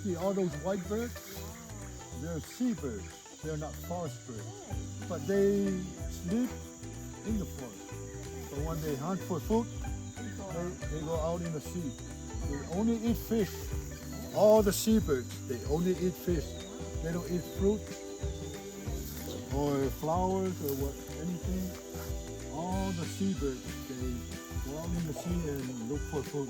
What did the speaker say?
See all those white birds? They're seabirds. They're not forest birds. But they sleep in the forest. So when they hunt for food, they go out in the sea. They only eat fish. All the seabirds, they only eat fish. They don't eat fruit or flowers or what anything. All the seabirds, they go out in the sea and look for food.